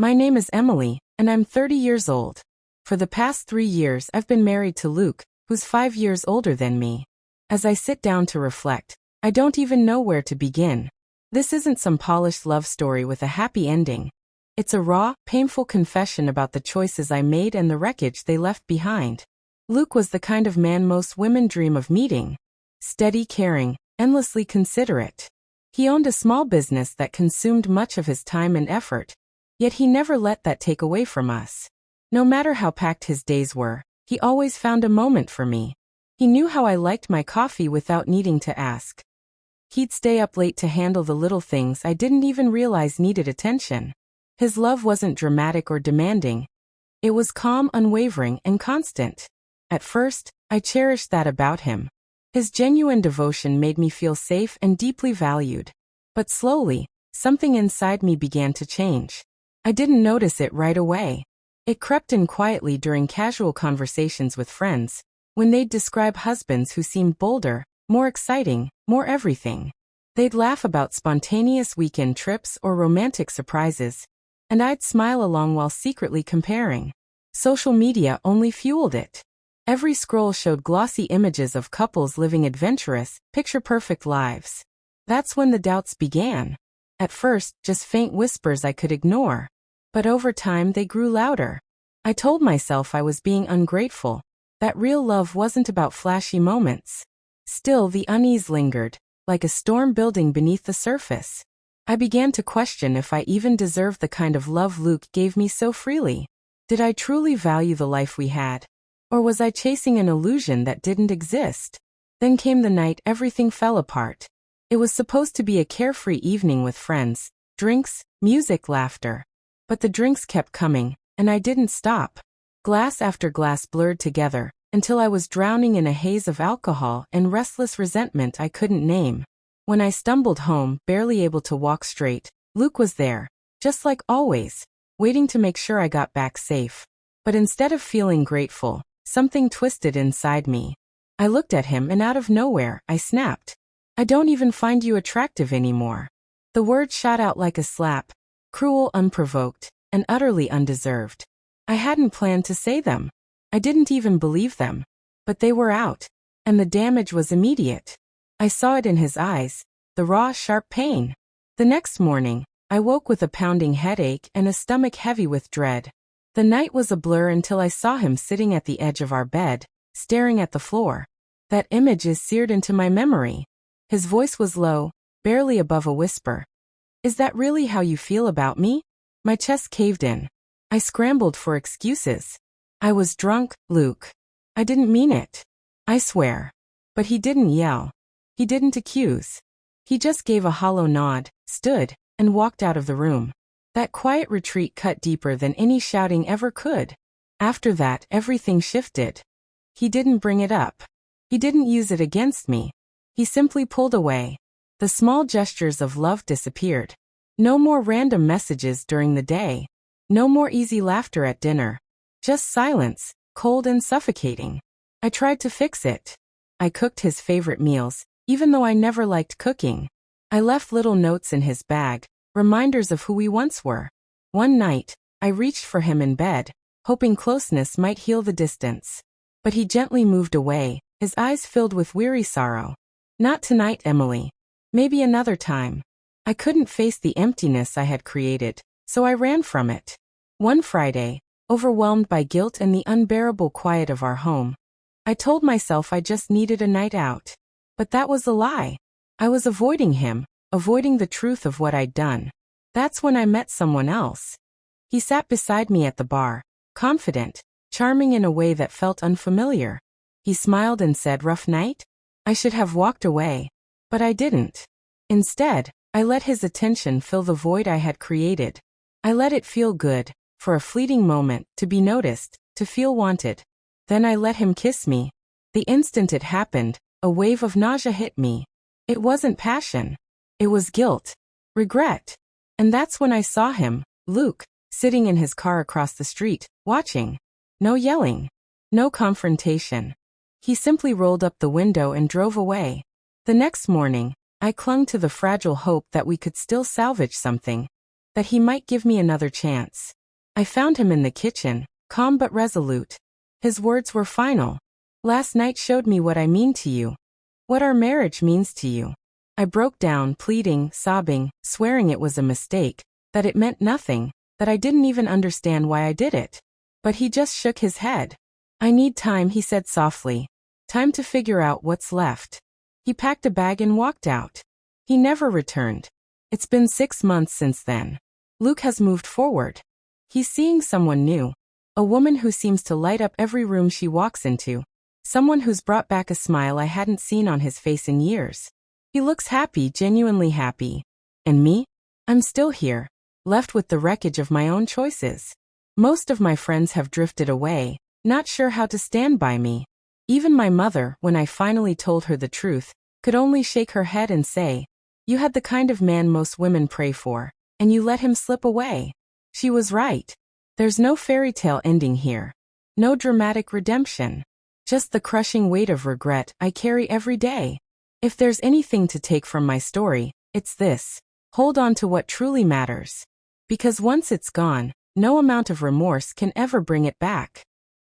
My name is Emily, and I'm 30 years old. For the past 3 years I've been married to Luke, who's 5 years older than me. As I sit down to reflect, I don't even know where to begin. This isn't some polished love story with a happy ending. It's a raw, painful confession about the choices I made and the wreckage they left behind. Luke was the kind of man most women dream of meeting. Steady, caring, endlessly considerate. He owned a small business that consumed much of his time and effort, yet he never let that take away from us. No matter how packed his days were, he always found a moment for me. He knew how I liked my coffee without needing to ask. He'd stay up late to handle the little things I didn't even realize needed attention. His love wasn't dramatic or demanding. It was calm, unwavering, and constant. At first, I cherished that about him. His genuine devotion made me feel safe and deeply valued. But slowly, something inside me began to change. I didn't notice it right away. It crept in quietly during casual conversations with friends, when they'd describe husbands who seemed bolder, more exciting, more everything. They'd laugh about spontaneous weekend trips or romantic surprises, and I'd smile along while secretly comparing. Social media only fueled it. Every scroll showed glossy images of couples living adventurous, picture-perfect lives. That's when the doubts began. At first, just faint whispers I could ignore. But over time they grew louder. I told myself I was being ungrateful, that real love wasn't about flashy moments. Still, the unease lingered, like a storm building beneath the surface. I began to question if I even deserved the kind of love Luke gave me so freely. Did I truly value the life we had? Or was I chasing an illusion that didn't exist? Then came the night everything fell apart. It was supposed to be a carefree evening with friends, drinks, music, laughter. But the drinks kept coming, and I didn't stop. Glass after glass blurred together, until I was drowning in a haze of alcohol and restless resentment I couldn't name. When I stumbled home, barely able to walk straight, Luke was there, just like always, waiting to make sure I got back safe. But instead of feeling grateful, something twisted inside me. I looked at him and out of nowhere, I snapped. "I don't even find you attractive anymore." The word shot out like a slap. Cruel, unprovoked, and utterly undeserved. I hadn't planned to say them. I didn't even believe them. But they were out, and the damage was immediate. I saw it in his eyes, the raw, sharp pain. The next morning, I woke with a pounding headache and a stomach heavy with dread. The night was a blur until I saw him sitting at the edge of our bed, staring at the floor. That image is seared into my memory. His voice was low, barely above a whisper. "Is that really how you feel about me?" My chest caved in. I scrambled for excuses. I was drunk, Luke. I didn't mean it. I swear. But he didn't yell. He didn't accuse. He just gave a hollow nod, stood, and walked out of the room. That quiet retreat cut deeper than any shouting ever could. After that, everything shifted. He didn't bring it up. He didn't use it against me. He simply pulled away. The small gestures of love disappeared. No more random messages during the day. No more easy laughter at dinner. Just silence, cold and suffocating. I tried to fix it. I cooked his favorite meals, even though I never liked cooking. I left little notes in his bag, reminders of who we once were. One night, I reached for him in bed, hoping closeness might heal the distance. But he gently moved away, his eyes filled with weary sorrow. "Not tonight, Emily. Maybe another time." I couldn't face the emptiness I had created, so I ran from it. One Friday, overwhelmed by guilt and the unbearable quiet of our home, I told myself I just needed a night out. But that was a lie. I was avoiding him, avoiding the truth of what I'd done. That's when I met someone else. He sat beside me at the bar, confident, charming in a way that felt unfamiliar. He smiled and said, "Rough night?" I should have walked away. But I didn't. Instead, I let his attention fill the void I had created. I let it feel good, for a fleeting moment, to be noticed, to feel wanted. Then I let him kiss me. The instant it happened, a wave of nausea hit me. It wasn't passion. It was guilt. Regret. And that's when I saw him, Luke, sitting in his car across the street, watching. No yelling. No confrontation. He simply rolled up the window and drove away. The next morning, I clung to the fragile hope that we could still salvage something. that he might give me another chance. I found him in the kitchen, calm but resolute. His words were final. Last night showed me what I mean to you. What our marriage means to you. I broke down, pleading, sobbing, swearing it was a mistake, that it meant nothing, that I didn't even understand why I did it. But he just shook his head. I need time, he said softly. Time to figure out what's left. He packed a bag and walked out. He never returned. It's been 6 months since then. Luke has moved forward. He's seeing someone new. A woman who seems to light up every room she walks into. Someone who's brought back a smile I hadn't seen on his face in years. He looks happy, genuinely happy. And me? I'm still here, left with the wreckage of my own choices. Most of my friends have drifted away, not sure how to stand by me. Even my mother, when I finally told her the truth, could only shake her head and say, "You had the kind of man most women pray for, and you let him slip away." She was right. There's no fairy tale ending here. No dramatic redemption. Just the crushing weight of regret I carry every day. If there's anything to take from my story, it's this. Hold on to what truly matters. Because once it's gone, no amount of remorse can ever bring it back.